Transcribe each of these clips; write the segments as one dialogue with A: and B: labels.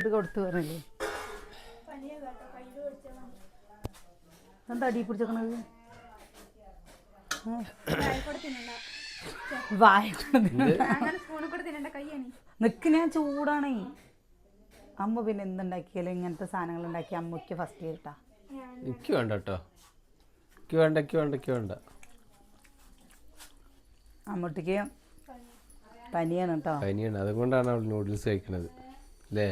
A: ഇത് കൊടുത്തു പറഞ്ഞില്ലേ എന്താ അടി പിടിച്ചേക്കണത് വായ നിക്ക് ഞാൻ ചൂടാണേ അമ്മ പിന്നെ എന്തുണ്ടാക്കിയാലും ഇങ്ങനത്തെ സാധനങ്ങൾ ഉണ്ടാക്കി അമ്മയ്ക്ക് ഫസ്റ്റ് കേട്ടാ
B: എനിക്ക് വേണ്ട കേട്ടോ എനിക്ക് വേണ്ട
A: അമ്മൂട്ടിക്ക് പനിയാണ് കേട്ടോ
B: പനിയാണ് അതുകൊണ്ടാണ് അവൾ നൂഡിൽസ് കഴിക്കണത് അല്ലേ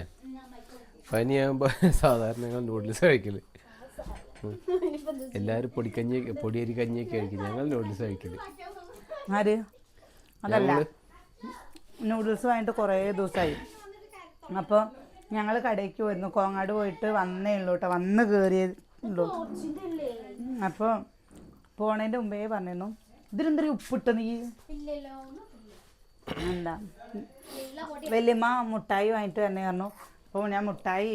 B: പനിയാകുമ്പോൾ സാധാരണ ഞങ്ങൾ നൂഡിൽസ് കഴിക്കല് എല്ലാവരും പൊടിയരി കഞ്ഞിയൊക്കെ കഴിക്കും ഞങ്ങൾ നൂഡിൽസ് കഴിക്കല്
A: ആര് അതല്ല നൂഡിൽസ് വാങ്ങിയിട്ട് കുറേ ദിവസമായി അപ്പോൾ ഞങ്ങൾ കടയ്ക്ക് പോയിരുന്നു കോങ്ങാട് പോയിട്ട് വന്നേ ഉള്ളൂ കേട്ടോ വന്ന് കയറിയുള്ളൂ അപ്പോൾ പോണതിൻ്റെ മുമ്പേ പറഞ്ഞിരുന്നു ഇതിലെന്തൊരു ഉപ്പിട്ട നീ എന്താ വല്യമ്മ മുട്ടായി വാങ്ങിയിട്ട് തന്നെ പറഞ്ഞു അപ്പോൾ ഞാൻ മുട്ടായി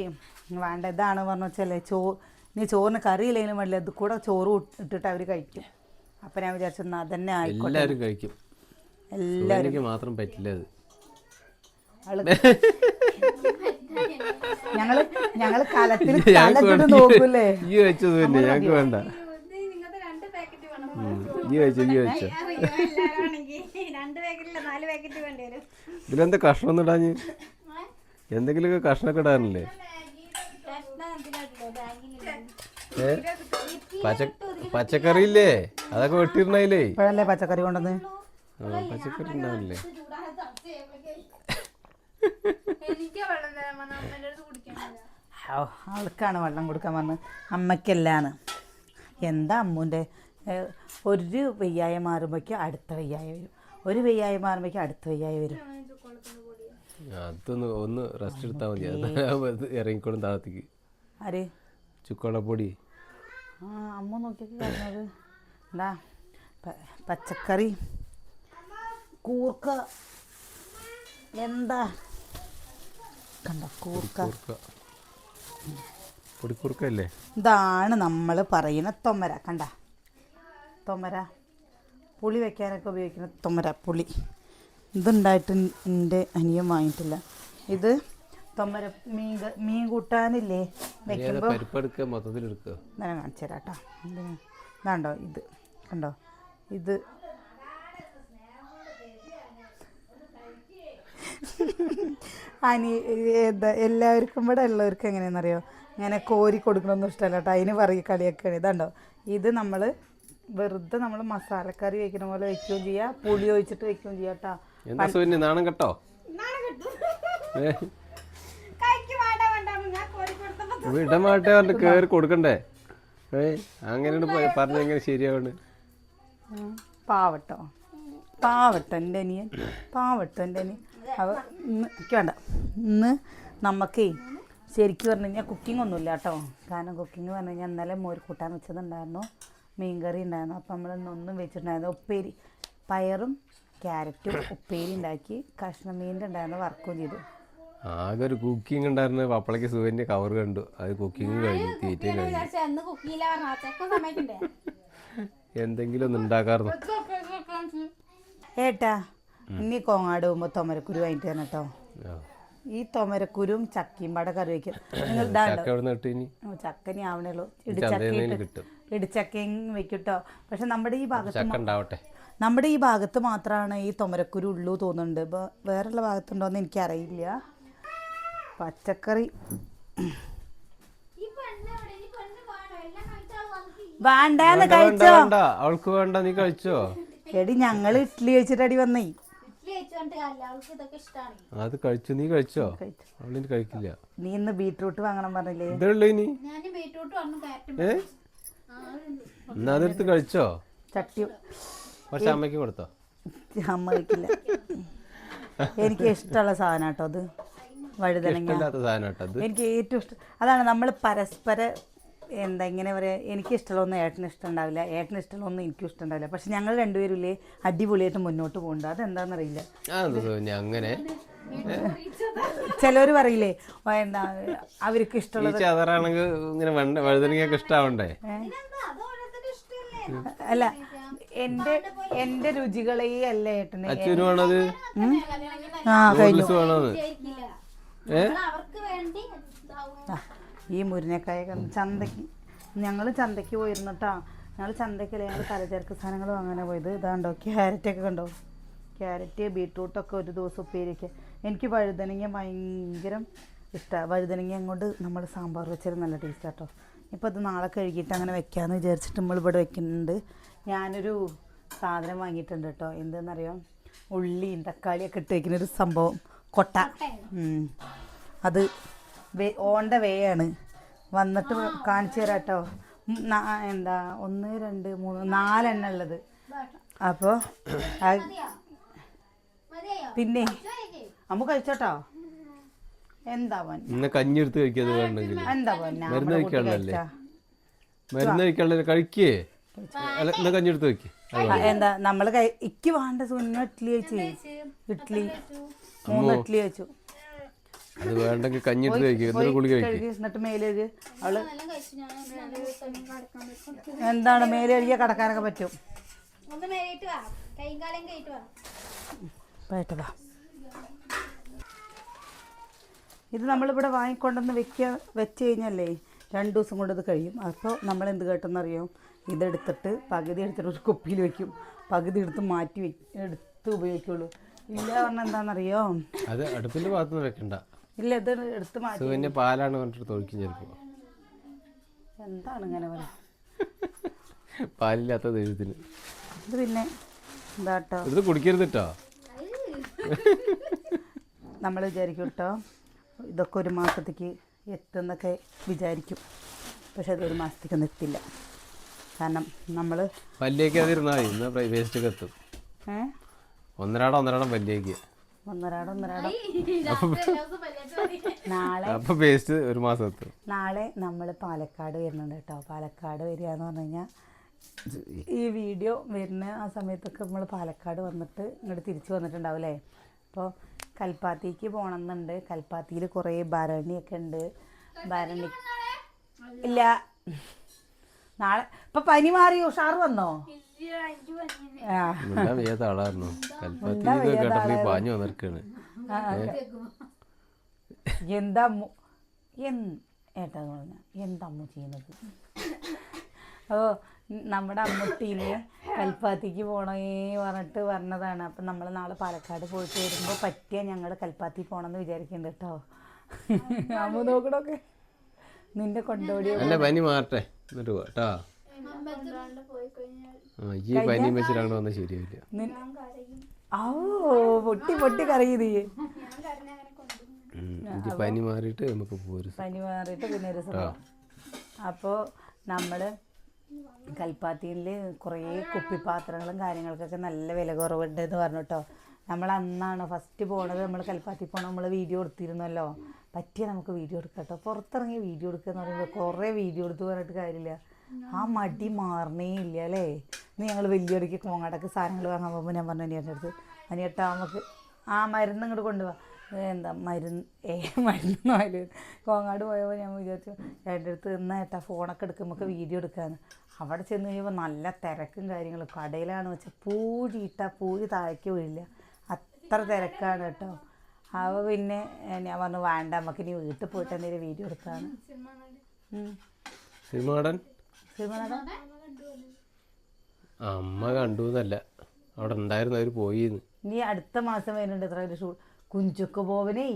A: വേണ്ട ഇതാണ് പറഞ്ഞു വെച്ചാലേ നീ ചോറിന് കറിയില്ലെങ്കിലും വേണ്ടില്ല ഇത് കൂടെ ചോറ് ഇട്ടിട്ട് അവർ കഴിക്കും അപ്പം ഞാൻ വിചാരിച്ചു അതന്നെ ആയിക്കോട്ടെ
B: എല്ലാവരും കഴിക്കും എല്ലാവരും മാത്രം പറ്റില്ല അത്
A: ഞങ്ങള് കലത്തിൽ കലത്തിട്ട് നോക്കൂലേ
B: ഈ വെച്ചത് തന്നെ ഞങ്ങൾക്ക് വേണ്ട ഈ വെച്ചോ ഇതിലെന്താ കഷ്ണം ഒന്നും ഇടാഞ്ഞ് എന്തെങ്കിലുമൊക്കെ കഷ്ണമൊക്കെ ഇടാറില്ലേ പച്ചക്കറി ഇല്ലേ അതൊക്കെ വെട്ടിയിരുന്നേ
A: ഇപ്പോഴല്ലേ പച്ചക്കറി കൊണ്ടുവന്ന്
B: പച്ചക്കറി ഉണ്ടാവില്ലേ
A: ആൾക്കാണ് വെള്ളം കൊടുക്കാൻ പറഞ്ഞത് അമ്മയ്ക്കല്ലാണ് എന്താ അമ്മൂൻ്റെ ഒരു വയ്യായ മാറുമ്പോഴേക്കും അടുത്ത വയ്യായ വരും ഒരു വയ്യായ മാറുമ്പോഴേക്കും അടുത്ത വയ്യായ വരും
B: അതൊന്ന് ഒന്ന് റെസ്റ്റ് എടുത്താൽ മതി ഇറങ്ങിക്കോളും താഴത്തേക്ക്
A: ആര്
B: ചുക്കുവെള്ളപ്പൊടി
A: അമ്മ നോക്കിയൊക്കെ പറഞ്ഞത് എന്താ പച്ചക്കറി കൂർക്ക എന്താ കണ്ട കൂർക്ക
B: പൊടിക്കൂർക്കല്ലേ
A: ഇതാണ് നമ്മൾ പറയുന്ന തൊമര കണ്ട തൊമര പുളി വെക്കാനൊക്കെ ഉപയോഗിക്കുന്ന തൊമര പുളി ഇതുണ്ടായിട്ട് എൻ്റെ അനിയൻ വാങ്ങിയിട്ടില്ല ഇത് തൊമര മീൻ കൂട്ടാനില്ലേ വെക്കുമ്പോൾ ഞാൻ കാണിച്ചു തരാം കേട്ടോ ഇതാണ്ടോ ഇത് കണ്ടോ ഇത് എല്ലാവർക്കും ഇവിടെ ഉള്ളവർക്ക് എങ്ങനെയാണെന്നറിയോ ഇങ്ങനെ കോരി കൊടുക്കണമെന്നും ഇഷ്ടമല്ല കേട്ടോ അതിന് പറയും കളിയൊക്കെയാണ് ഇതാണ്ടോ ഇത് നമ്മൾ വെറുതെ നമ്മൾ മസാലക്കറി വയ്ക്കുന്ന പോലെ വയ്ക്കുകയും ചെയ്യാം പുളി ഒഴിച്ചിട്ട് വയ്ക്കുകയും ചെയ്യാം കേട്ടോ
B: നാണം കേട്ടോ വിടമാട്ടെ പറഞ്ഞിട്ട് കയറി കൊടുക്കണ്ടേ അങ്ങനെയാണ് പറഞ്ഞെങ്ങനെ ശരിയാവണ്
A: പാവട്ടോ എൻ്റെ അനിയൻ എൻ്റെ അനിയൻ എനിക്ക് വേണ്ട ഇന്ന് നമുക്കേ ശരിക്കും പറഞ്ഞു കഴിഞ്ഞാൽ കുക്കിംഗ് ഒന്നുമില്ല കേട്ടോ കാരണം കുക്കിംഗ് പറഞ്ഞു കഴിഞ്ഞാൽ ഇന്നലെ മോര് കൂട്ടാൻ വെച്ചതുണ്ടായിരുന്നു മീൻകറി ഉണ്ടായിരുന്നു അപ്പം നമ്മളിന്നൊന്നും വെച്ചിട്ടുണ്ടായിരുന്നു ഉപ്പേരി പയറും ക്യാരറ്റും ഉപ്പേരി ഉണ്ടാക്കി കഷ്ണം മീനിൻ്റെ ഉണ്ടായിരുന്നു വർക്കും ചെയ്തു
B: ആകെ ഒരു കുക്കിംഗ് ഉണ്ടായിരുന്നു പപ്പളയ്ക്ക് സുഖൻ്റെ കവർ കണ്ടു അത് കുക്കിംഗ് കഴിഞ്ഞു തീറ്റയും കഴിഞ്ഞു എന്തെങ്കിലും ഒന്ന് ഉണ്ടാക്കാറുണ്ട്
A: ഏട്ടാ ഇനി കോങ്ങാട് പോകുമ്പോൾ തൊമരക്കുരു വാങ്ങിട്ട് തന്നെ കേട്ടോ ഈ തൊമരക്കുരും ചക്കയും പാടെ കറി വയ്ക്കും ചക്കനി ആവണേ ഉള്ളൂ ഇടിച്ചക്കയും വെക്കും കേട്ടോ പക്ഷെ നമ്മുടെ ഈ ഭാഗത്ത് മാത്രമാണ് ഈ തൊമരക്കുരു ഉള്ളൂ തോന്നുന്നുണ്ട് ഇപ്പോൾ വേറെയുള്ള ഭാഗത്തുണ്ടോയെന്ന് എനിക്കറിയില്ല പച്ചക്കറി വേണ്ടാന്ന് കഴിച്ചോ
B: അവൾക്ക് വേണ്ട നീ കഴിച്ചോ
A: എടി ഞങ്ങൾ ഇഡ്ഡലി കഴിച്ചിട്ടടി വന്നേ
B: അത് കഴിച്ചു നീ കഴിച്ചോ അവളിന് കഴിക്കില്ല
A: നീ ഇന്ന് ബീട്രൂട്ട് വാങ്ങണം പറഞ്ഞില്ലേ
B: ഇതേ ഇനി എന്നാ അതെടുത്ത് കഴിച്ചോ
A: ചട്ടി
B: പക്ഷെ അമ്മയ്ക്ക് കൊടുത്തോ
A: അമ്മ കഴിക്കില്ല എനിക്ക് ഇഷ്ടമുള്ള സാധനം കേട്ടോ അത് വഴുതനങ്ങ എനിക്ക് ഏറ്റവും ഇഷ്ടം അതാണ് നമ്മൾ പരസ്പരം എന്താ ഇങ്ങനെ പറയുക എനിക്ക് ഇഷ്ടമുള്ളതൊന്നും ഏട്ടന് ഇഷ്ടമുണ്ടാവില്ല ഏട്ടന് ഇഷ്ടമുള്ളതൊന്നും എനിക്കും ഇഷ്ടമുണ്ടാവില്ല പക്ഷെ ഞങ്ങൾ രണ്ടുപേരും ഇല്ലേ അടിപൊളിയായിട്ട് മുന്നോട്ട് പോകുന്നുണ്ട് അതെന്താണെന്നറിയില്ല
B: അങ്ങനെ
A: ചിലവർ പറയില്ലേ എന്താ അവർക്ക് ഇഷ്ടമുള്ളത് അല്ല എന്റെ രുചികളെ അല്ല ഏട്ടന്
B: അച്ഛന് വേണത്
A: ആ കഴിഞ്ഞു ഈ മുരിങ്ങക്കായൊക്കെ ചന്തയ്ക്ക് ഞങ്ങൾ ചന്തയ്ക്ക് പോയിരുന്നു കേട്ടോ. ഞങ്ങൾ ചന്തയ്ക്കല്ലേ ഞങ്ങൾ പലചരക്ക് സാധനങ്ങൾ വാങ്ങാനാണ് പോയത്. ഇതാണ്ടോ ക്യാരറ്റൊക്കെ കണ്ടോ, ക്യാരറ്റ് ബീട്രൂട്ടൊക്കെ ഒരു ദിവസം ഉപ്പേരിയൊക്കെ. എനിക്ക് വഴുതനങ്ങ ഭയങ്കര ഇഷ്ടമാണ്. വഴുതനങ്ങ കൊണ്ട് നമ്മൾ സാമ്പാർ വെച്ചാൽ നല്ല ടേസ്റ്റ് കേട്ടോ. ഇപ്പോൾ അത് നാളെ കഴുകിയിട്ട് അങ്ങനെ വെക്കാമെന്ന് വിചാരിച്ചിട്ട് നമ്മൾ ഇവിടെ വെക്കുന്നുണ്ട്. ഞാനൊരു സാധനം വാങ്ങിയിട്ടുണ്ട് കേട്ടോ. എന്തെന്നറിയാം, ഉള്ളിയും തക്കാളിയൊക്കെ ഇട്ട് വയ്ക്കുന്നൊരു സംഭവം, കൊട്ട. അത് ഓണ്ട വേയാണ് വന്നിട്ട് കാണിച്ചു തരാം കേട്ടോ. എന്താ 1 2 3 4 എണ്ണ ഉള്ളത്. അപ്പോൾ പിന്നെ അമ്മ കഴിച്ചോട്ടോ. എന്താ
B: ഇന്ന് കഞ്ഞി എടുത്ത് കഴിക്കാതെ വേണ്ടെങ്കിൽ
A: എന്താ
B: മരുന്ന് കഴിക്കാനുള്ളല്ലേ, മരുന്ന് കഴിക്കാനുള്ള കഴിക്കേ. എന്നാ കഞ്ഞി എടുത്ത് വെക്ക്.
A: എന്താ നമ്മൾ ഇക്ക് വേണ്ട സുന്ന ഇഡ്ഡലി കഴിച്ചു, ഇഡ്ഡലി 3 ഇഡ്ഡലി കഴിച്ചു.
B: അത് വേണ്ടെങ്കിൽ കഞ്ഞി എടുത്ത് കഴിക്കുക, എന്നിട്ട് ഗുളിക കഴിക്കുക.
A: എന്നിട്ട് മേലേഴ് അവള് എന്താണ് മേലേഴിയ കടക്കാനൊക്കെ പറ്റും. പോയിട്ട് ഇത് നമ്മളിവിടെ വാങ്ങിക്കൊണ്ടെന്ന് വെച്ച് കഴിഞ്ഞല്ലേ 2 ദിവസം കൊണ്ട് ഇത് കഴിയും. അപ്പോൾ നമ്മൾ എന്ത് കേട്ടെന്നറിയാം, ഇതെടുത്തിട്ട് പകുതി എടുത്തിട്ട് ഒരു കുപ്പിയിൽ വെക്കും, പകുതി എടുത്ത് മാറ്റി എടുത്ത് ഉപയോഗിക്കുള്ളൂ. ഇല്ല പറഞ്ഞാൽ എന്താണെന്നറിയോ,
B: അത് അടുപ്പിൻ്റെ ഭാഗത്തുനിന്ന് വെക്കണ്ട.
A: ഇല്ല, ഇത് എടുത്ത് മാറ്റി.
B: പിന്നെ പാലാണ് പറഞ്ഞിട്ട് തൊഴിക്കും ചിലപ്പോൾ.
A: എന്താണ് ഇങ്ങനെ പറയാം,
B: പാലില്ലാത്ത ദൈവത്തിന്.
A: ഇത് പിന്നെ എന്താട്ടോ,
B: ഇത് കുടിക്കരുത് കേട്ടോ.
A: നമ്മൾ വിചാരിക്കും കേട്ടോ ഇതൊക്കെ 1 മാസത്തേക്ക് എത്തുന്നൊക്കെ വിചാരിക്കും. പക്ഷെ അത് 1 മാസത്തേക്കൊന്നും എത്തില്ല. കാരണം നമ്മൾ
B: പല്ലിയൊക്കെ അതിരുന്നാൽ ഇന്ന് വേസ്റ്റൊക്കെ എത്തും. ഒന്നരാടം പല്ലിയൊക്കെ നാളെ അപ്പോൾ വേസ്റ്റ് 1 മാസം എത്തും.
A: നാളെ നമ്മൾ പാലക്കാട് വരുന്നുണ്ട് കേട്ടോ. പാലക്കാട് വരിക എന്ന് പറഞ്ഞു കഴിഞ്ഞാൽ ഈ വീഡിയോ വരുന്ന ആ സമയത്തൊക്കെ നമ്മൾ പാലക്കാട് വന്നിട്ട് ഇങ്ങോട്ട് തിരിച്ചു വന്നിട്ടുണ്ടാവില്ലേ. അപ്പോൾ കൽപ്പാത്തിക്ക് പോകണമെന്നുണ്ട്. കൽപ്പാത്തിയിൽ കുറേ ഭരണിയൊക്കെ ഉണ്ട്. ഭരണി ഇല്ല, നാളെ ഇപ്പം പനി മാറി ഉഷാറ് വന്നോ? എന്താ ഏട്ടാ പറഞ്ഞ എന്താ അമ്മ ചെയ്യുന്നത്? അപ്പോൾ നമ്മുടെ അമ്മൂട്ടീന് കൽപ്പാത്തിക്ക് പോകണേ പറഞ്ഞിട്ട് പറഞ്ഞതാണ്. അപ്പം നമ്മൾ നാളെ പാലക്കാട് പോയിട്ട് വരുമ്പോൾ പറ്റിയ ഞങ്ങൾ കൽപ്പാത്തി പോകണമെന്ന് വിചാരിക്കുന്നുണ്ട് കേട്ടോ. അമ്മ നോക്കണൊക്കെ നിന്റെ കൊണ്ടോടിയോ
B: പനി മാറട്ടെ എന്നിട്ട് കേട്ടോ. ഈ പനി വെച്ചിട്ട് വന്നാൽ ശരിയാവില്ല.
A: പൊട്ടി കറങ്ങി
B: പനി മാറിയിട്ട് നമുക്ക് പോരും.
A: പനി മാറിയിട്ട് പിന്നെ ഒരു സമയം. അപ്പോൾ നമ്മൾ കൽപ്പാത്തിയിൽ കുറേ കുപ്പിപ്പാത്രങ്ങളും കാര്യങ്ങൾക്കൊക്കെ നല്ല വില കുറവുണ്ട് എന്ന് പറഞ്ഞു കേട്ടോ. നമ്മൾ അന്നാണ് ഫസ്റ്റ് പോണത്. നമ്മൾ കൽപ്പാത്തി പോകണം, നമ്മൾ വീഡിയോ എടുത്തിരുന്നല്ലോ. പറ്റിയ നമുക്ക് വീഡിയോ എടുക്കാം കേട്ടോ. പുറത്തിറങ്ങി വീഡിയോ എടുക്കുക എന്ന് പറയുമ്പോൾ കുറേ വീഡിയോ എടുത്ത് പറഞ്ഞിട്ട് കാര്യമില്ല. ആ മടി മാറണേ ഇല്ല അല്ലേ. ഇന്ന് ഞങ്ങൾ വലിയടിക്ക് കോങ്ങാടൊക്കെ സാധനങ്ങൾ വാങ്ങാൻ പോകുമ്പോൾ ഞാൻ പറഞ്ഞു അനിയേട്ടൻ്റെ അടുത്ത്, അനിയേട്ടാ നമുക്ക് ആ മരുന്ന് ഇങ്ങോട്ട് കൊണ്ടുപോകാം. എന്താ മരുന്ന് ആയാലും കോങ്ങാട് പോയപ്പോൾ ഞാൻ വിചാരിച്ചു എൻ്റെ അടുത്ത് നിന്നാ ഏട്ടാ ഫോണൊക്കെ എടുക്കുമ്പോൾ വീഡിയോ എടുക്കാമെന്ന്. അവിടെ ചെന്ന് കഴിയുമ്പോൾ നല്ല തിരക്കും കാര്യങ്ങളും. കടയിലാണ് വെച്ചാൽ പൂഴി താഴേക്ക് വീഴില്ല, അത്ര തിരക്കാണ് കേട്ടോ. അപ്പോൾ പിന്നെ ഞാൻ പറഞ്ഞു വേണ്ട, നമുക്ക് ഇനി വീട്ടിൽ പോയിട്ട് എന്തെങ്കിലും വീഡിയോ എടുക്കാമെന്ന്.
B: അമ്മ കണ്ടു എന്നല്ല, അവിടെ ഉണ്ടായിരുന്നു, അവർ പോയിന്ന്.
A: ഇനി അടുത്ത മാസം വരുന്നുണ്ട് എത്ര ഒരു കുഞ്ചുക്ക് പോവനേ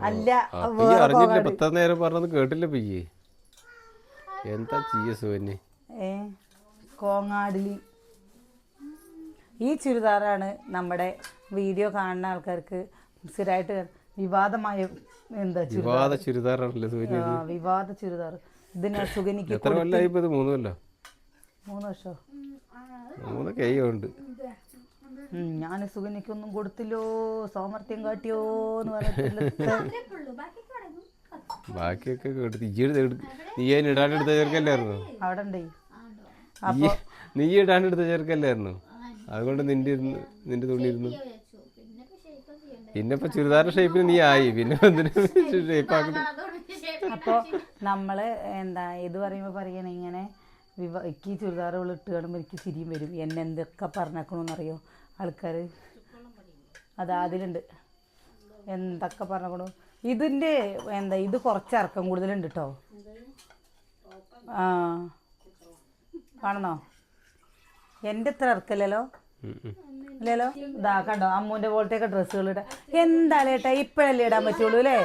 A: അല്ല
B: അറിഞ്ഞില്ല. 10 നേരം പറഞ്ഞത് കേട്ടില്ല. പയ്യേ എന്താ ചെയ്യ സുവന്യ
A: കോങ്ങാടിൽ ഈ ചുരിദാറാണ് നമ്മുടെ വീഡിയോ കാണുന്ന ആൾക്കാർക്ക് സ്ഥിരമായിട്ട് വിവാദമായ
B: ചുരിദാറാണല്ലോ
A: വിവാദ ചുരിദാർ. ഇതിന് സുഗനിക്ക്
B: 3
A: വർഷം
B: 3 കൈയുണ്ട്.
A: ഞാൻ സുഗനിക്കൊന്നും കൊടുത്തില്ലോ, സൗമർത്ഥ്യം കാട്ടിയോ എന്ന് പറഞ്ഞിട്ട്
B: ബാക്കിയൊക്കെ നീ ഇടാനെടുത്ത ചേർക്കല്ലായിരുന്നു.
A: അവിടെ ഉണ്ടേ
B: നീ ഇടാനെടുത്ത ചേർക്കല്ലായിരുന്നു. അതുകൊണ്ട് നിന്റെ തുണി ഇരുന്നു. പിന്നെ ഇപ്പൊ ചുരിദാറിന്റെ ഷേപ്പിന് നീ ആയി, പിന്നെ ഷേപ്പാക്കണം.
A: അപ്പോൾ നമ്മൾ എന്താ ഇത് പറയുമ്പോൾ പറയണേ ഇങ്ങനെ എനിക്ക് ചുരിദാറുകൾ ഇട്ട് കാണുമ്പോൾ എനിക്ക് ചിരിയും വരും. എന്നെ എന്തൊക്കെ പറഞ്ഞേക്കണമെന്നറിയോ ആൾക്കാർ. അതാ അതിലുണ്ട്. എന്തൊക്കെ പറഞ്ഞോളൂ. ഇതിൻ്റെ എന്താ ഇത് കുറച്ച് ഇറക്കം കൂടുതലുണ്ട് കേട്ടോ. ആ കാണണോ? എൻ്റെ ഇത്ര ഇറക്കല്ലല്ലോ ഇല്ലല്ലോ. ഇതാ കണ്ടോ അമ്മൂൻ്റെ പോലത്തെയൊക്കെ ഡ്രസ്സുകൾ ഇടാം. എന്തായാലും ഏട്ടാ ഇപ്പോഴല്ലേ ഇടാൻ പറ്റുള്ളൂ അല്ലേ?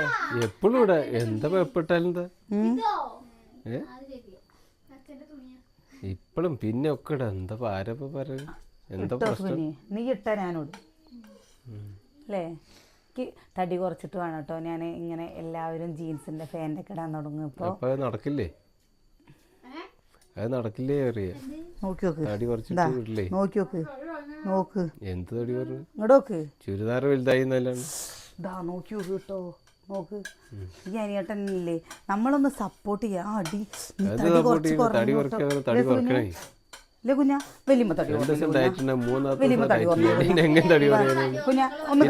B: എപ്പോഴും ഇവിടെ എന്താ എപ്പിട്ടാലും എന്താ ഇപ്പോഴും പിന്നെ ഒക്കെ ഇടാ. എന്താ ആരപ്പ പറയുക? എന്താ പ്രശ്നം?
A: നീ ഇട്ടാ ഞാനോട് അല്ലേ? എനിക്ക് തടി കുറച്ചിട്ട് വേണം കേട്ടോ ഞാൻ ഇങ്ങനെ എല്ലാവരും ജീൻസിൻ്റെ ഫാൻ്റൊക്കെ ഇടാൻ തുടങ്ങും. ഇപ്പോൾ
B: നടക്കില്ലേ? അത് നടക്കില്ലേ അറിയാ.
A: നോക്കി നോക്ക്,
B: തടി കുറച്ചിട്ട് വീട്ടിലേ
A: നോക്കി നോക്ക്, നോക്ക്
B: എന്ത് തടി പറഞ്ഞു?
A: ഇങ്ങോട്ട് നോക്ക്.
B: ചുരിദാർ വലുതായി എന്നല്ലാണ്.
A: ഇതാ നോക്കി നോക്ക് കേട്ടോ, നോക്ക്. ഈ അനിയേട്ടനില്ലേ നമ്മളൊന്ന് സപ്പോർട്ട് ചെയ്യാം. അടി തടി കുറച്ച് കുറഞ്ഞേ ഇല്ലേ കുഞ്ഞാ? വലിയ തടി കുഞ്ഞാ ഒന്ന്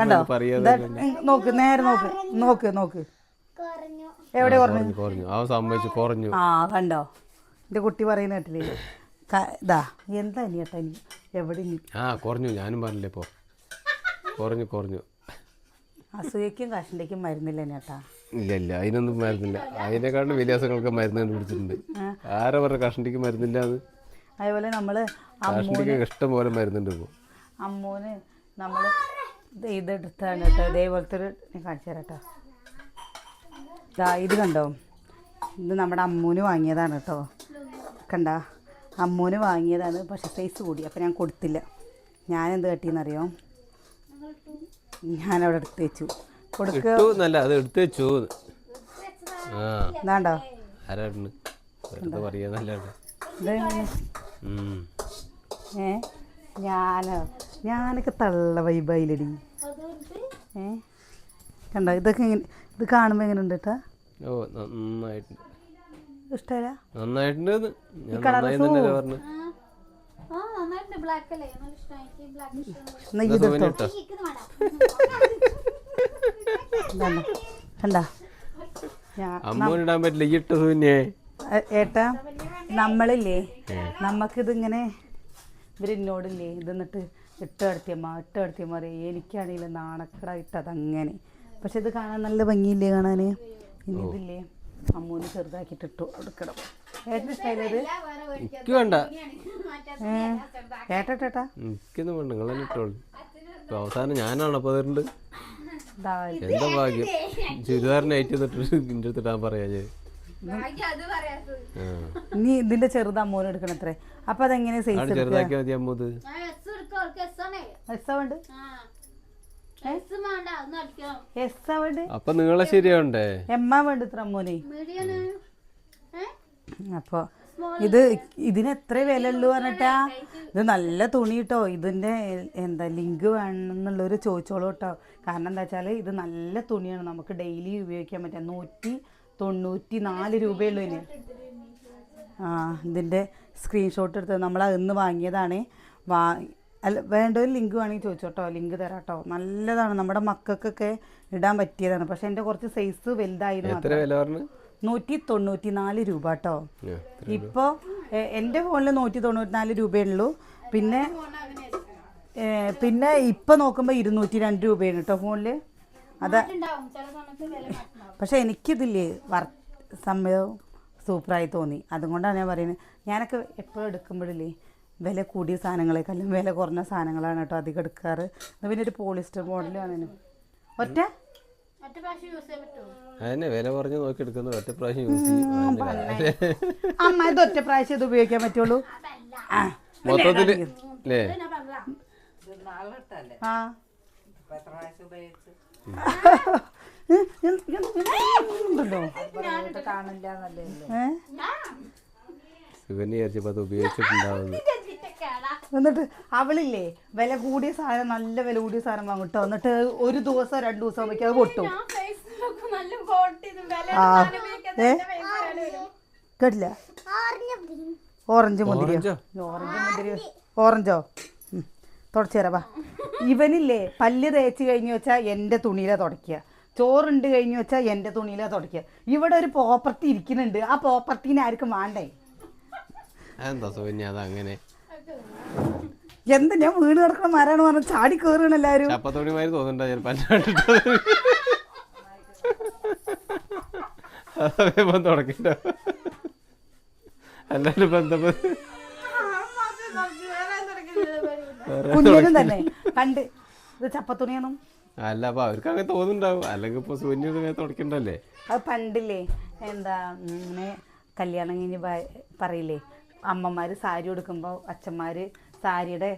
A: കണ്ടോ? നോക്ക് നേരെ നോക്ക്, നോക്ക് നോക്ക്. എവിടെ കുറഞ്ഞു?
B: കുറഞ്ഞു.
A: ആ കണ്ടോ എൻ്റെ കുട്ടി പറയുന്ന കേട്ടില്ലേ? ഇതാ എന്താ അനിയേട്ടാ നീ എവിടെ?
B: കുറഞ്ഞു. ഞാനും പറഞ്ഞില്ലേ ഇപ്പോൾ കുറഞ്ഞു.
A: അസൂയക്കും കഷണ്ടയ്ക്കും മരുന്നില്ല ചേട്ടാ.
B: ഇല്ല അതിനൊന്നും മരുന്നില്ല. അതിനെക്കാളും വ്യത്യാസങ്ങൾക്ക് മരുന്ന് കണ്ടുപിടിച്ചിട്ടുണ്ട്. ആരാ പറഞ്ഞ കഷണ്ടിക്ക് മരുന്നില്ല? അത്
A: അതേപോലെ നമ്മൾ
B: കഷണ്ടിക്ക് ഇഷ്ടം പോലെ മരുന്നുണ്ട്. ഇപ്പോൾ
A: അമ്മൂന് നമ്മൾ ഇതെടുത്താണ് കേട്ടോ. ഇതേപോലത്തെ ഒരു കാണിച്ചു തരാം കേട്ടോ. ഇതാ ഇത് കണ്ടോ? ഇത് നമ്മുടെ അമ്മൂന് വാങ്ങിയതാണ് കേട്ടോ. കണ്ട അമ്മൂന് വാങ്ങിയതാണ്. പക്ഷെ സൈസ് കൂടി അപ്പോൾ ഞാൻ കൊടുത്തില്ല. ഞാനെന്ത് കട്ടിയെന്നറിയോ? ഞാനവിടെ എടുത്ത് വെച്ചു.
B: കൊടുക്കുന്നല്ല അത് എടുത്ത് വെച്ചു.
A: എന്താണ്ടോ ഞാനൊക്കെ തള്ള വൈബായില്ലടി. കണ്ടോ ഇതൊക്കെ ഇത് കാണുമ്പോൾ എങ്ങനെ ഉണ്ട് കേട്ടാ?
B: നന്നായിട്ടുണ്ട്.
A: ഇഷ്ടമല്ല?
B: നന്നായിട്ടുണ്ട്. അമ്മൂനിടാൻ പറ്റില്ല.
A: ഏട്ടാ നമ്മളില്ലേ നമുക്കിതിങ്ങനെ ഇവരെന്നോടില്ലേ ഇതെന്നിട്ട് ഇട്ട് നടത്തിയമ്മ അറിയാം. എനിക്കാണെങ്കിലും നാണക്കടായിട്ടതങ്ങനെ. പക്ഷെ ഇത് കാണാൻ നല്ല ഭംഗിയില്ലേ കാണാൻ? ഇനി ഇതില്ലേ അമ്മൂന് ചെറുതാക്കിയിട്ട് ഇട്ടു കൊടുക്കണം. ഏട്ടന് ഇഷ്ടമായത്?
B: എനിക്ക് വേണ്ട.
A: ഏട്ടാ
B: എനിക്കൊന്നും വേണ്ട. നിങ്ങളെ ഇട്ടോളൂ. അവസാനം ഞാനാണ് അപ്പോൾ അതുണ്ട്. എന്താ ഭാഗ്യം. ചുരിദാറിനായിട്ട് ഇൻ്റെ അടുത്തിട്ടാൻ പറയാ ഞാൻ.
A: നീ ഇതിന്റെ ചെറുത് അമ്മൂന് എടുക്കണത്രേ. അപ്പൊ അതെങ്ങനെ സൈസ്
B: ചെറുതാക്കിയാൽ മതി അമ്മൂത്. അപ്പൊ നിങ്ങളെ ശരിയാവണ്ടേ?
A: എമ്മ വേണ്ട ഇത്ര അമ്മൂനെ. അപ്പൊ ഇതിന് എത്ര വില ഉള്ളു പറഞ്ഞിട്ടാ? ഇത് നല്ല തുണി കേട്ടോ. ഇതിന്റെ എന്താ ലിങ്ക് വേണമെന്നുള്ളൊരു ചോദിച്ചോളൂ കേട്ടോ. കാരണം എന്താ വെച്ചാൽ ഇത് നല്ല തുണിയാണ്. നമുക്ക് ഡെയിലി ഉപയോഗിക്കാൻ പറ്റുക. 194 രൂപയുള്ളൂ ഇതിന്. ഇതിൻ്റെ സ്ക്രീൻഷോട്ട് എടുത്ത് നമ്മൾ ഇന്ന് വാങ്ങിയതാണ്. അല്ല വേണ്ട ഒരു ലിങ്ക് വേണമെങ്കിൽ ചോദിച്ചോട്ടോ. ലിങ്ക് തരാം കേട്ടോ. നല്ലതാണ്. നമ്മുടെ മക്കൾക്കൊക്കെ ഇടാൻ പറ്റിയതാണ്. പക്ഷെ എൻ്റെ കുറച്ച് സൈസ് വലുതായിരുന്നു. 194 രൂപ കേട്ടോ. ഇപ്പോൾ എൻ്റെ ഫോണിൽ 194 രൂപയുള്ളൂ. പിന്നെ ഇപ്പം നോക്കുമ്പോൾ 202 രൂപയാണ് കേട്ടോ ഫോണിൽ. അതാ പക്ഷെ എനിക്കിതില്ലേ സമയവും സൂപ്പറായി തോന്നി. അതുകൊണ്ടാണ് ഞാൻ പറയുന്നത്. ഞാനൊക്കെ എപ്പോഴും എടുക്കുമ്പോഴില്ലേ വില കൂടിയ സാധനങ്ങളെക്കാളും വില കുറഞ്ഞ സാധനങ്ങളാണ് കേട്ടോ അധികം എടുക്കാറ്. പിന്നെ ഒരു പോളിസ്റ്റർ മോഡലാണ്.
B: അതിനെ വില കുറഞ്ഞ് നോക്കി എടുക്കുന്നത് ഒറ്റ പ്രാവശ്യം യൂസ് ചെയ്യും.
A: അമ്മ ഇത് ഒറ്റ പ്രാവശ്യം ഇത് ഉപയോഗിക്കാൻ പറ്റുള്ളൂ
B: മൊത്തത്തിൽ അല്ലേ? ഉപയോഗിച്ചിട്ടുണ്ടാവുന്നു.
A: എന്നിട്ട് അവളില്ലേ വില കൂടിയ സാധനം നല്ല വില കൂടിയ സാധനം വാങ്ങിട്ടോ. എന്നിട്ട് ഒരു ദിവസം 2 ദിവസം ആകുമ്പോഴേക്കും അത് പൊട്ടും. കേട്ടില്ല? ഓറഞ്ച് ഓറഞ്ചോ തുടച്ചു തരാ. ഇവനില്ലേ പല്ല് തേച്ച് കഴിഞ്ഞ് വെച്ചാൽ എൻ്റെ തുണിയിലാണ് തുടയ്ക്കുക. ചോറുണ്ട് കഴിഞ്ഞ് വെച്ചാൽ എൻ്റെ തുണിയിലാണ് തുടയ്ക്കുക. ഇവിടെ ഒരു പ്രോപ്പർട്ടി ഇരിക്കുന്നുണ്ട്. ആ പ്രോപ്പർട്ടീനെ ആർക്കും വേണ്ടേ?
B: എന്താ സോന്യ അതങ്ങനെ?
A: എന്താ ഞാൻ വീട് കിടക്കണ മരാണ് പറഞ്ഞ ചാടി കയറണം എല്ലാവരും.
B: ചപ്പത്തോണിമാര് തോന്നുന്നുണ്ടോ ചിലപ്പോ തുടക്കിട്ടോ എല്ലാരും ബന്ധപ്പെട്ട്
A: കുഞ്ഞിനും തന്നെ കണ്ട് ഇത് ചപ്പത്തുണിയാണോ
B: അല്ല അപ്പൊ അവർക്ക് അങ്ങനെ തോന്നുന്നുണ്ടാവും. അല്ലെങ്കിൽ ഇപ്പൊ സൂര്യ തുടക്കണ്ടല്ലേ.
A: അത് പണ്ടില്ലേ എന്താ ഇങ്ങനെ കല്യാണം കഴിഞ്ഞ് പറയില്ലേ അമ്മമാര് സാരി ഉടുക്കുമ്പോൾ അച്ഛന്മാര് സാരിയുടെ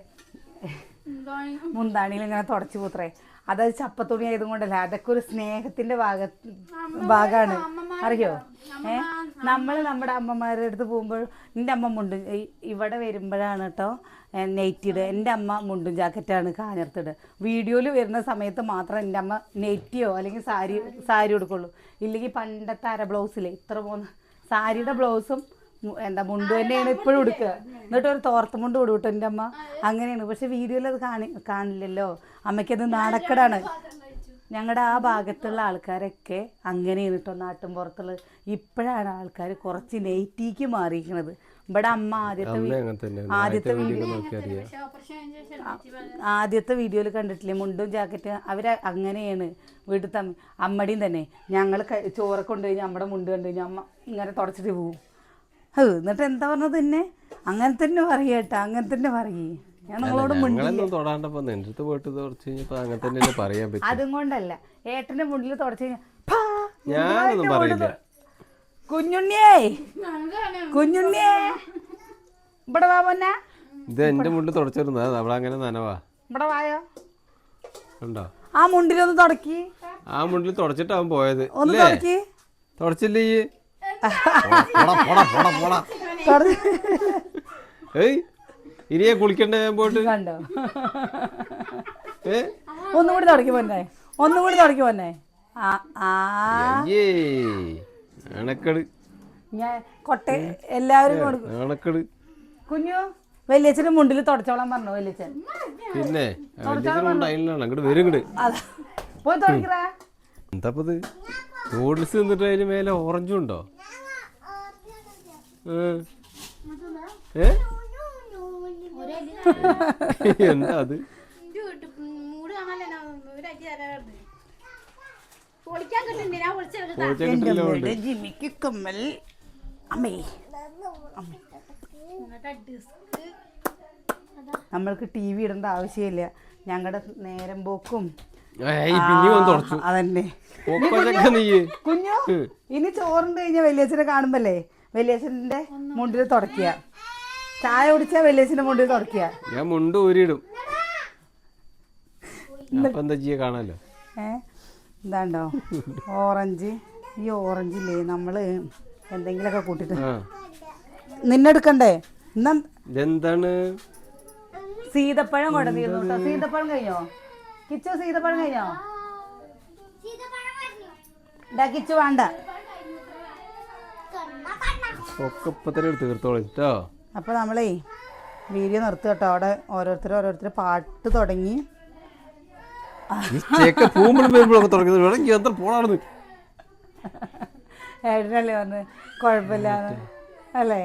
A: മുന്താണിയിൽ ഇങ്ങനെ തുടച്ചു പൂത്രേ. അതായത് ചപ്പത്തുണി ആയതും കൊണ്ടല്ല, അതൊക്കെ ഒരു സ്നേഹത്തിന്റെ ഭാഗമാണ്. അറിയോ? നമ്മൾ നമ്മുടെ അമ്മമാരുടെ അടുത്ത് പോകുമ്പോൾ എൻ്റെ അമ്മ മുണ്ടും ഇവിടെ വരുമ്പോഴാണ് കേട്ടോ നെയ്റ്റിട്. എൻ്റെ അമ്മ മുണ്ടും ജാക്കറ്റാണ് കാഞ്ഞിർത്തിട്. വീഡിയോയിൽ വരുന്ന സമയത്ത് മാത്രം എൻ്റെ അമ്മ നെയ്റ്റിയോ അല്ലെങ്കിൽ സാരി ഉടുക്കുള്ളൂ. ഇല്ലെങ്കിൽ പണ്ടത്തെ അര ബ്ലൗസില്ലേ ഇത്ര പോകുന്ന സാരിയുടെ ബ്ലൗസും എന്താ മുണ്ട് തന്നെയാണ് ഇപ്പോഴും ഉടുക്കുക. എന്നിട്ട് ഒരു തോർത്ത് മുണ്ട് കൊടുവിട്ടു എൻ്റെ അമ്മ. അങ്ങനെയാണ്. പക്ഷെ വീഡിയോയിൽ അത് കാണില്ലല്ലോ. അമ്മയ്ക്കത് നാണക്കേടാണ്. ഞങ്ങളുടെ ആ ഭാഗത്തുള്ള ആൾക്കാരൊക്കെ അങ്ങനെയാണ് കേട്ടോ നാട്ടും പുറത്തുള്ളത്. ഇപ്പോഴാണ് ആൾക്കാർ കുറച്ച് നെയ്റ്റിക്ക് മാറിയിരിക്കുന്നത്. ഇവിടെ അമ്മ ആദ്യത്തെ വീഡിയോയിൽ കണ്ടിട്ടില്ലേ മുണ്ടും ജാക്കറ്റ് അവർ അങ്ങനെയാണ്. വീട്ടിൽ അമ്മടിയും തന്നെ ഞങ്ങൾ ചോറൊക്കെ കൊണ്ടുകഴിഞ്ഞാൽ നമ്മുടെ മുണ്ട് കണ്ടു കഴിഞ്ഞാൽ അമ്മ ഇങ്ങനെ തുടച്ചിട്ട് പോവും. എന്നിട്ട് എന്താ പറഞ്ഞത് തന്നെ അങ്ങനെ തന്നെ പറയട്ടോ, അങ്ങനെ തന്നെ പറയേ. ഞാൻ നിങ്ങളോട് അതും കൊണ്ടല്ല ഏട്ടന്റെ മുണ്ടിൽ തുടച്ചു കഴിഞ്ഞാൽ കുഞ്ഞുണ്ണിയേ കുഞ്ഞുണ്ണിയേ ഇവിടെ വാ പൊന്നെ.
B: ഇത് എന്റെ മുണ്ടിൽ തുടച്ചിരുന്നത് അവിടെ അങ്ങനെ നനവാ.
A: ഇവിടെ വായോ
B: ഉണ്ടോ
A: ആ മുണ്ടിലൊന്ന് തുടക്കി.
B: ആ മുണ്ടിൽ തുടച്ചിട്ടാവും പോയത്.
A: ഒന്ന് തുടക്കി.
B: തുടച്ചില്ലേ ഇനിയെ കുളിക്കണ്ടേ പോയിട്ട്
A: കണ്ടോ? ഒന്നും കൂടി തുടക്കി പോന്നെ, ഒന്നും കൂടി തുടക്കി പോന്നെ.
B: അണക്കട്
A: ഞാൻ കൊട്ട എല്ലാവരും
B: അണക്കട്.
A: കുഞ്ഞു വലിയച്ഛന്റെ മുണ്ടിൽ തുടച്ചോളാൻ പറഞ്ഞു വലിയച്ഛൻ.
B: പിന്നെ അങ്ങോട്ട് വരും ഇങ്ങോട്ട്
A: പോയി തുടക്കറ.
B: എന്താപ്പത് നൂഡിൽസ് തിന്നിട്ട് അതിന് മേലെ ഓറഞ്ചും ഉണ്ടോ? എന്താ അത്?
A: നമ്മൾക്ക് ടി വി ഇടേണ്ട ആവശ്യമില്ല. ഞങ്ങളുടെ നേരം പോക്കും അതന്നെ. കുഞ്ഞു ഇനി ചോറുണ്ട് കഴിഞ്ഞാൽ വലിയച്ഛനെ കാണുമ്പല്ലേ വലിയച്ഛൻ്റെ മുണ്ടിൽ തുടക്കുക. ചായ കുടിച്ചാൽ വലിയച്ഛൻ്റെ മുണ്ടിൽ തുടക്കുക.
B: ഞാൻ മുണ്ട് ഊരിയിടും. കാണാലോ.
A: ഇതാണ്ടോ ഓറഞ്ച്. ഈ ഓറഞ്ചില്ലേ നമ്മള് എന്തെങ്കിലുമൊക്കെ കൂട്ടിട്ട് നിന്നെടുക്കണ്ടേ?
B: എന്താണ്
A: സീതപ്പഴം കൊണ്ടുവന്നിരുന്നു കേട്ടോ. സീതപ്പഴം കഴിഞ്ഞോ കിച്ചു? സീതപ്പഴം കഴിഞ്ഞോ? കിച്ചു വേണ്ട. അപ്പൊ നമ്മളേ വീഡിയോ നിർത്തുക കേട്ടോ. അവിടെ ഓരോരുത്തർ പാട്ട് തുടങ്ങി. ഏട്ടനല്ലേ പറഞ്ഞ് കുഴപ്പമില്ലാന്ന് അല്ലേ?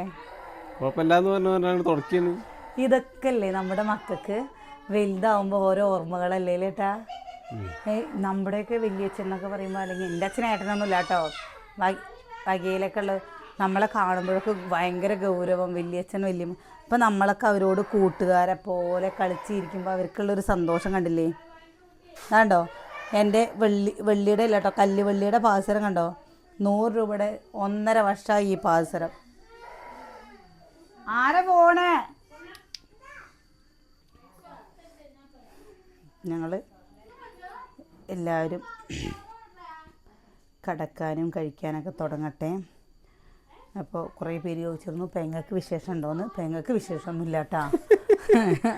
A: ഇതൊക്കെ അല്ലേ നമ്മുടെ മക്കൾക്ക് വലുതാവുമ്പോ ഓരോ ഓർമ്മകളല്ലേ ചേട്ടാ. നമ്മുടെയൊക്കെ വലിയച്ഛനൊക്കെ പറയുമ്പോൾ അല്ലെങ്കിൽ എൻ്റെ അച്ഛൻ ഏട്ടനൊന്നുമില്ല കേട്ടോ. വകയിലൊക്കെ ഉള്ള നമ്മളെ കാണുമ്പോഴൊക്കെ ഭയങ്കര ഗൗരവം. വലിയച്ഛൻ വലിയമ്മ ഇപ്പം നമ്മളൊക്കെ അവരോട് കൂട്ടുകാരെ പോലെ കളിച്ചിരിക്കുമ്പോൾ അവർക്കുള്ളൊരു സന്തോഷം കണ്ടില്ലേ? കണ്ടോ എൻ്റെ വെള്ളിയുടെ ഇല്ല കേട്ടോ, കല്ല് വെള്ളിയുടെ പാദസരം കണ്ടോ? 100 രൂപയുടെ 1.5 വർഷമായി ഈ പാദസരം. ആരെ പോണേ? ഞങ്ങൾ എല്ലാവരും കടക്കാനും കഴിക്കാനൊക്കെ തുടങ്ങട്ടെ. അപ്പോൾ കുറേ പേര് ചോദിച്ചിരുന്നു പെങ്ങൾക്ക് വിശേഷം ഉണ്ടോയെന്ന്. പെങ്ങൾക്ക് വിശേഷമൊന്നുമില്ല കേട്ടോ.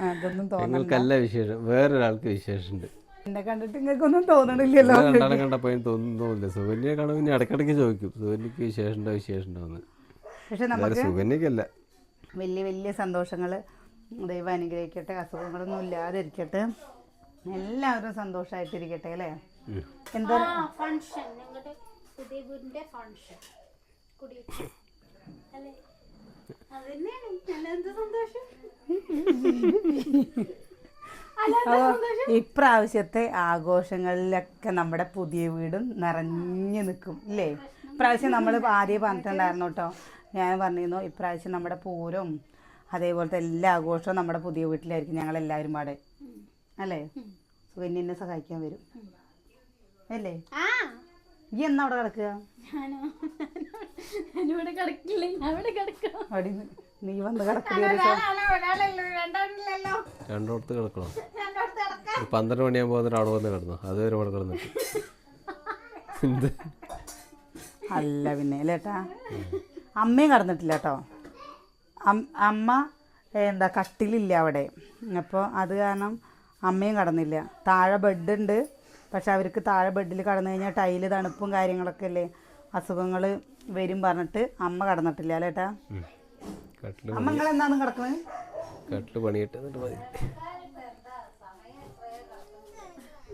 A: അതൊന്നും തോന്നുന്നില്ല.
B: വിശേഷം വേറൊരാൾക്ക് വിശേഷമുണ്ട്.
A: എന്നെ കണ്ടിട്ട് നിങ്ങൾക്കൊന്നും തോന്നണില്ലല്ലോ.
B: തോന്നില്ല. സുകന്യെ കാണുമ്പോൾ ഇടയ്ക്കിടയ്ക്ക് ചോദിക്കും സുകന്യക്ക് വിശേഷമുണ്ടോന്ന്.
A: പക്ഷെ നമുക്ക്
B: സുകന്യക്കല്ല
A: വലിയ വലിയ സന്തോഷങ്ങൾ ദൈവം അനുഗ്രഹിക്കട്ടെ. അസുഖങ്ങളൊന്നും ഇല്ലാതിരിക്കട്ടെ. എല്ലാവരും സന്തോഷമായിട്ടിരിക്കട്ടെ അല്ലേ? എന്താ ഇപ്രാവശ്യത്തെ ആഘോഷങ്ങളിലൊക്കെ നമ്മുടെ പുതിയ വീടും നിറഞ്ഞു നിൽക്കും ഇല്ലേ? ഇപ്രാവശ്യം നമ്മൾ ആദ്യം പറഞ്ഞിട്ടുണ്ടായിരുന്നു കേട്ടോ. ഞാൻ പറഞ്ഞിരുന്നു ഇപ്രാവശ്യം നമ്മുടെ പൂരവും അതേപോലത്തെ എല്ലാ ആഘോഷവും നമ്മുടെ പുതിയ വീട്ടിലായിരിക്കും ഞങ്ങളെല്ലാവരും പാടെ അല്ലേ? സുകന്യ എന്നെ സഹായിക്കാൻ വരും അല്ലേ? ഈ എന്നാ അവിടെ കിടക്കുക? നീ വന്ന് കിടക്കില്ല.
B: രണ്ടോടത്ത് കിടക്കണം. 12 മണിയാകുമ്പോൾ വന്നിട്ട് അവിടെ വന്ന് കിടന്നു. അതുവരെ ഇവിടെ കിടന്നിട്ട്
A: അല്ല പിന്നെ അല്ലേട്ടാ, അമ്മയും കടന്നിട്ടില്ല കേട്ടോ. അമ്മ എന്താ കട്ടിലില്ല അവിടെ, അപ്പോൾ അത് കാരണം അമ്മയും കടന്നില്ല. താഴെ ബെഡുണ്ട്, പക്ഷെ അവർക്ക് താഴെ ബെഡിൽ കടന്നു കഴിഞ്ഞാൽ ടൈല് തണുപ്പും കാര്യങ്ങളൊക്കെ അല്ലേ, അസുഖങ്ങൾ വരും പറഞ്ഞിട്ട് അമ്മ കടന്നിട്ടില്ല അല്ലേട്ടാ. അമ്മ നിങ്ങൾ എന്താണെന്ന് കിടക്കുന്നത്?
B: കട്ടില് പണിയിട്ട്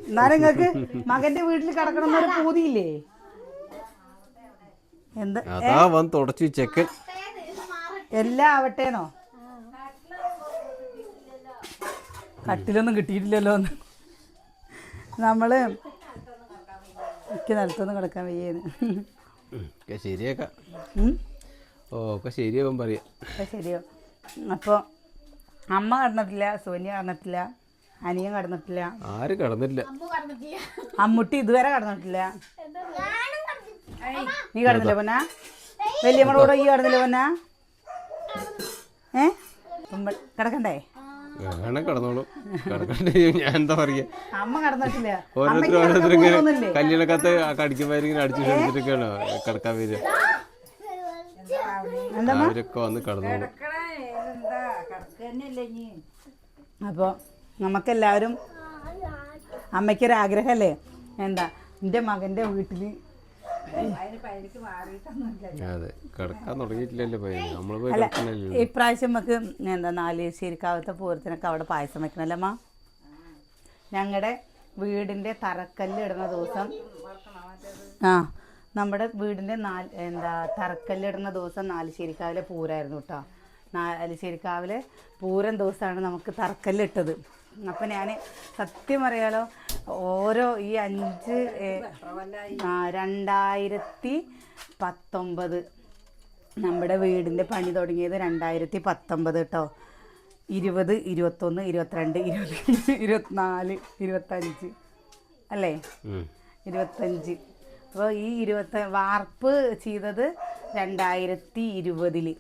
A: എന്നാലും നിങ്ങൾക്ക് മകന്റെ വീട്ടിൽ കിടക്കണം എന്നൊരു പൂതിയില്ലേ? എന്താ
B: തുടച്ചു ചെക്കൻ
A: എല്ലാം ആവട്ടേന്നോ? കട്ടിലൊന്നും കിട്ടിയിട്ടില്ലല്ലോ. നമ്മള് എനിക്ക് നിലത്തൊന്നും കിടക്കാൻ വയ്യേന്ന്.
B: ശരിയാക്കാം. ഒക്കെ ശരിയാവും പറയാം.
A: ശരിയോ? അപ്പോൾ അമ്മ കടന്നിട്ടില്ല, സോനിയ കടന്നിട്ടില്ല, അനിയൻ കടന്നിട്ടില്ല,
B: ആരും കടന്നില്ല.
A: അമ്മുട്ടി ഇതുവരെ കടന്നിട്ടില്ല. നീ കടന്നില്ല പൊന്നാ? വലിയമ്മയുടെ കൂടെ ഈ കടന്നില്ല പൊന്നാ? കിടക്കണ്ടേ?
B: കിടന്നോളൂ. കിടക്കണ്ടേ? ഞാൻ എന്താ പറയാ,
A: അമ്മ കടന്നിട്ടില്ല.
B: ഓരോരുത്തർ ഇങ്ങനെ കല്യാണക്കത്ത് കടിക്കുമ്പോഴേക്കും അടിച്ചു ക്ഷണിച്ചിട്ടൊക്കെയാണോ കിടക്കാൻ വരിക? അവരൊക്കെ വന്ന് കിടന്നോളൂ.
A: അപ്പോൾ നമുക്കെല്ലാവരും അമ്മയ്ക്കൊരാഗ്രഹമല്ലേ, എന്താ എൻ്റെ മകൻ്റെ വീട്ടിൽ.
B: അതെ, കിടക്കാൻ തുടങ്ങിയിട്ടില്ലല്ലോ.
A: അല്ല, ഇപ്രാവശ്യം നമുക്ക് എന്താ നാലേശ്ശേരിക്കാവത്തെ പൂരത്തിനൊക്കെ അവിടെ പായസം വെക്കണല്ലേ അമ്മ? ഞങ്ങളുടെ വീടിൻ്റെ തറക്കല്ല് ഇടുന്ന ദിവസം, നമ്മുടെ വീടിൻ്റെ തറക്കല്ലിടുന്ന ദിവസം നാലുശ്ശേരിക്കാവിലെ പൂരമായിരുന്നു കേട്ടോ. നാലുശ്ശേരിക്കാവിലെ പൂരം ദിവസമാണ് നമുക്ക് തറക്കല്ലിട്ടത്. അപ്പം ഞാൻ സത്യം പറയാലോ, ഓരോ ഈ 2019 നമ്മുടെ വീടിൻ്റെ പണി തുടങ്ങിയത് 2019 കേട്ടോ. 20, 21, 22, 23, 24, 25 അല്ലേ? 25. അപ്പോൾ ഈ വാർപ്പ് ചെയ്തത് 2020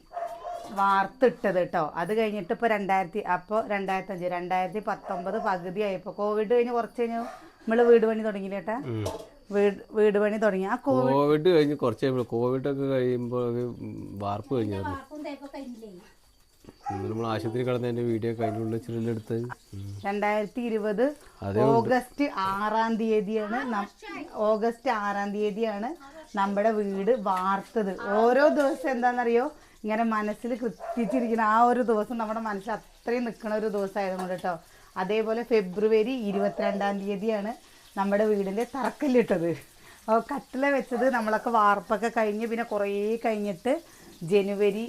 A: വാർത്തിട്ടത് കേട്ടോ. അത് കഴിഞ്ഞിട്ട് ഇപ്പോൾ 2019 പകുതി ആയപ്പോൾ കോവിഡ് കഴിഞ്ഞ് കുറച്ച് കഴിഞ്ഞു നമ്മൾ വീട് പണി തുടങ്ങിയില്ല ചേട്ടാ. വീട് പണി തുടങ്ങി. ആ
B: കോവിഡ് കഴിഞ്ഞ് കുറച്ച് കോവിഡ് ഒക്കെ കഴിയുമ്പോൾ വാർപ്പ് കഴിഞ്ഞായിരുന്നു. നമ്മൾ ആശുപത്രി കിടന്നതിന്റെ വീഡിയോ കഴിഞ്ഞുള്ള ചിലെടുത്ത്
A: 2020 ഓഗസ്റ്റ് 6-ാം തീയതിയാണ് നമ്മുടെ വീട് വാർത്തത്. ഓരോ ദിവസം എന്താണെന്നറിയോ, ഇങ്ങനെ മനസ്സിൽ കൃത്യച്ചിരിക്കുന്ന ആ ഒരു ദിവസം നമ്മുടെ മനസ്സിൽ അത്രയും നിൽക്കുന്ന ഒരു ദിവസമായിരുന്നു കേട്ടോ. അതേപോലെ ഫെബ്രുവരി 22-ാം തീയതിയാണ് നമ്മുടെ വീടിൻ്റെ തറക്കല്ലിട്ടത്. അപ്പോൾ കട്ടില വെച്ചത് നമ്മളൊക്കെ വാർപ്പൊക്കെ കഴിഞ്ഞ് പിന്നെ കുറേ കഴിഞ്ഞിട്ട് ജനുവരി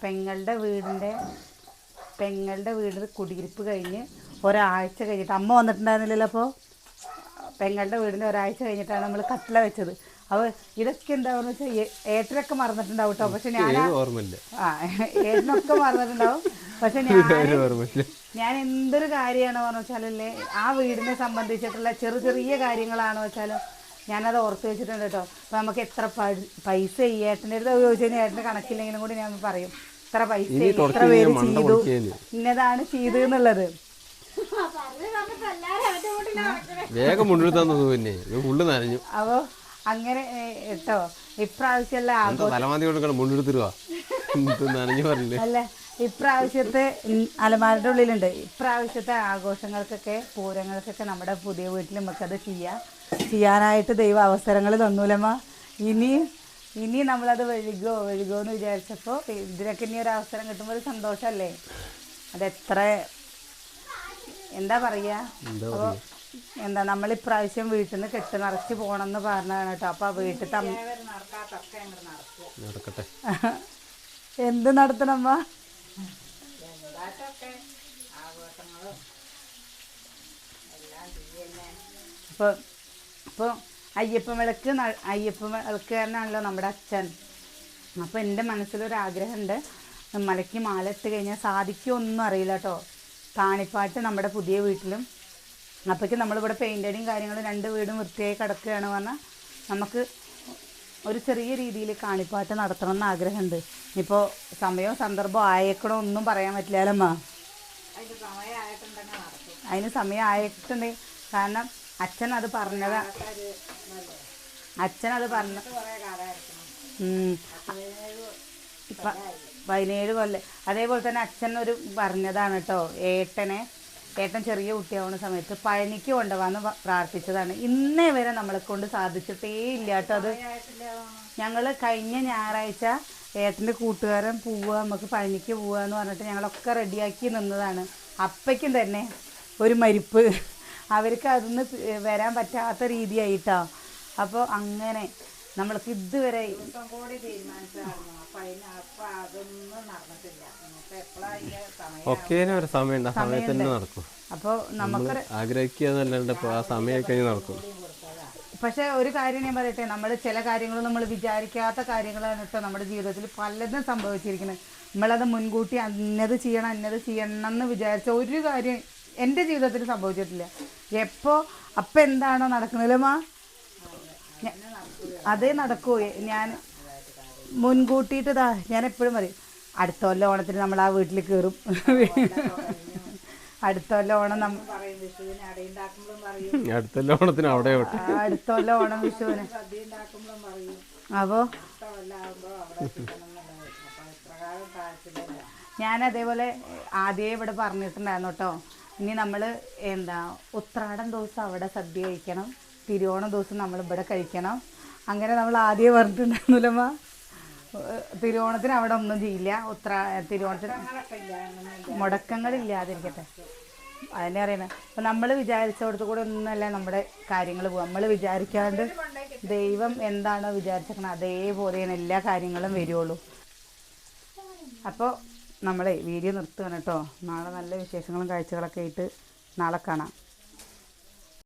A: പെങ്ങളുടെ വീട് കുടിയിരിപ്പ് കഴിഞ്ഞ് ഒരാഴ്ച കഴിഞ്ഞിട്ട്, അമ്മ വന്നിട്ടുണ്ടായിരുന്നില്ലല്ലോ, അപ്പോൾ പെങ്ങളുടെ വീടിൻ്റെ ഒരാഴ്ച കഴിഞ്ഞിട്ടാണ് നമ്മൾ കട്ടില വെച്ചത്. അപ്പോൾ ഇതൊക്കെ എന്താണെന്ന് വെച്ചാൽ ഏട്ടനൊക്കെ മറന്നിട്ടുണ്ടാവും കേട്ടോ. പക്ഷെ ഏട്ടനൊക്കെ മറന്നിട്ടുണ്ടാവും. പക്ഷെ ഞാൻ എന്തൊരു കാര്യമാണോ എന്ന് വെച്ചാലല്ലേ, ആ വീടിനെ സംബന്ധിച്ചിട്ടുള്ള ചെറിയ കാര്യങ്ങളാണോ വെച്ചാലും ഞാനത് ഓർത്ത് വെച്ചിട്ടുണ്ട് കേട്ടോ. അപ്പോൾ നമുക്ക് എത്ര പൈസ ഈ ഏട്ടൻ്റെ അടുത്ത് ചോദിച്ചു കഴിഞ്ഞാൽ ഏട്ടൻ്റെ കണക്കില്ലെങ്കിലും കൂടി ഞാൻ പറയും, ഇത്ര പൈസ ഇത്ര പേര് ചെയ്തു, ഇന്നതാണ് ചെയ്തു എന്നുള്ളത്. അപ്പോൾ അങ്ങനെ കേട്ടോ. ഇപ്രാവശ്യമുള്ള അല്ല, ഇപ്രാവശ്യത്തെ അലമാരയുടെ ഉള്ളിലുണ്ട്. ഇപ്രാവശ്യത്തെ ആഘോഷങ്ങൾക്കൊക്കെ പൂരങ്ങൾക്കൊക്കെ നമ്മുടെ പുതിയ വീട്ടിൽ നമുക്കത് ചെയ്യാനായിട്ട് ദൈവം അവസരങ്ങൾ തന്നൂലമ്മ. ഇനി നമ്മളത് വഴുകോ എന്ന് വിചാരിച്ചപ്പോൾ ഇതിനൊക്കെ ഇനി ഒരു അവസരം കിട്ടുമ്പോൾ ഒരു സന്തോഷമല്ലേ. അതെത്ര എന്താ പറയുക. അപ്പോൾ നമ്മളിപ്രാവശ്യം വീട്ടിൽ നിന്ന് കെട്ട് നിറച്ച് പോകണമെന്ന് പറഞ്ഞതാണ് കേട്ടോ. അപ്പോൾ വീട്ടിൽ എന്ത് നടത്തണമ്മ? അപ്പോൾ അപ്പോൾ അയ്യപ്പൻ വിളക്കുകാരനാണല്ലോ നമ്മുടെ അച്ഛൻ. അപ്പോൾ എൻ്റെ മനസ്സിലൊരാഗ്രഹമുണ്ട്, മലയ്ക്ക് മാല ഇട്ട് കഴിഞ്ഞാൽ സാധിക്കുമൊന്നും അറിയില്ല കേട്ടോ, കാണിപ്പാട്ട് നമ്മുടെ പുതിയ വീട്ടിലും. അപ്പോഴേക്കും നമ്മളിവിടെ പെയിൻ്റടിയും കാര്യങ്ങളും 2 വീടും വൃത്തിയായി കിടക്കുകയാണ് പറഞ്ഞാൽ നമുക്ക് ഒരു ചെറിയ രീതിയിൽ കാണിപ്പാട്ട് നടത്തണം എന്ന് ആഗ്രഹമുണ്ട്. ഇപ്പോൾ സമയവും സന്ദർഭവും ആയേക്കണോ ഒന്നും പറയാൻ പറ്റില്ലല്ലമ്മ. അതിന് സമയം ആയിട്ടുണ്ടെങ്കിൽ, കാരണം അച്ഛനത് പറഞ്ഞതാ, അച്ഛനത് പറഞ്ഞ 17 കൊല്ലം. അതേപോലെ തന്നെ അച്ഛൻ ഒരു പറഞ്ഞതാണ് കേട്ടോ, ഏട്ടൻ ചെറിയ കുട്ടിയാവുന്ന സമയത്ത് പഴനിക്ക് കൊണ്ടുപോകാന്ന് പ്രാർത്ഥിച്ചതാണ്. ഇന്നേ വരെ നമ്മളെ കൊണ്ട് സാധിച്ചിട്ടേ ഇല്ല കേട്ടോ. അത് ഞങ്ങൾ കഴിഞ്ഞ ഞായറാഴ്ച ഏട്ടൻ്റെ കൂട്ടുകാരൻ പോവുക, നമുക്ക് പഴനിക്ക് പോവുക എന്ന് പറഞ്ഞിട്ട് ഞങ്ങളൊക്കെ റെഡിയാക്കി നിന്നതാണ്. അപ്പയ്ക്കും തന്നെ ഒരു മരിപ്പ്, അവർക്ക് അതൊന്ന് വരാൻ പറ്റാത്ത രീതിയായിട്ടോ. അപ്പോൾ അങ്ങനെ നമ്മൾക്ക് ഇതുവരെ
B: ഒക്കെ ഒരു സമയം സമയത്ത് തന്നെ നടക്കും.
A: അപ്പോൾ നമുക്ക്
B: ആഗ്രഹിക്കുക ആ സമയം കഴിഞ്ഞ് നടക്കും.
A: പക്ഷെ ഒരു കാര്യം ഞാൻ പറയട്ടെ, നമ്മൾ ചില കാര്യങ്ങൾ നമ്മൾ വിചാരിക്കാത്ത കാര്യങ്ങളാണ് കേട്ടോ നമ്മുടെ ജീവിതത്തിൽ പലതും സംഭവിച്ചിരിക്കുന്നത്. നമ്മളത് മുൻകൂട്ടി അന്നത് ചെയ്യണം എന്ന് വിചാരിച്ച ഒരു കാര്യം എൻ്റെ ജീവിതത്തിൽ സംഭവിച്ചിട്ടില്ല. അപ്പം എന്താണോ നടക്കുന്നതിലമ്മ അതേ നടക്കൂ. ഞാൻ മുൻകൂട്ടിയിട്ട് ഞാൻ എപ്പോഴും പറയും, അടുത്ത കൊല്ലം ഓണത്തിന് നമ്മൾ ആ വീട്ടിൽ കയറും, അടുത്ത കൊല്ലം ഓണം
B: അടുത്ത ഓണത്തിന് അവിടെ
A: അടുത്ത കൊല്ലം ഓണം വിഷുവിന്. അപ്പോൾ ഞാൻ അതേപോലെ ആദ്യമേ ഇവിടെ പറഞ്ഞിട്ടുണ്ടായിരുന്നു കേട്ടോ, ഇനി നമ്മൾ ഉത്രാടം ദിവസം അവിടെ സദ്യ കഴിക്കണം, തിരുവോണം ദിവസം നമ്മൾ ഇവിടെ കഴിക്കണം. അങ്ങനെ നമ്മൾ ആദ്യമേ പറഞ്ഞിട്ടുണ്ടായിരുന്നല്ലമ്മ. തിരുവോണത്തിന് അവിടെ ഒന്നും ചെയ്യില്ല, തിരുവോണത്തിന് മുടക്കങ്ങളില്ലാതിരിക്കട്ടെ, അതിനെ അറിയണേ. അപ്പം നമ്മൾ വിചാരിച്ചോടത്ത് കൂടെ ഒന്നുമല്ല നമ്മുടെ കാര്യങ്ങൾ പോകും. നമ്മൾ വിചാരിക്കാണ്ട് ദൈവം എന്താണോ വിചാരിച്ചിരിക്കണം അതേപോലെയാണ് എല്ലാ കാര്യങ്ങളും വരുള്ളൂ. അപ്പോൾ നമ്മളെ വീഡിയോ നിർത്തുകയാണ് കേട്ടോ. നാളെ നല്ല വിശേഷങ്ങളും കാഴ്ചകളൊക്കെ ആയിട്ട് നാളെ കാണാം.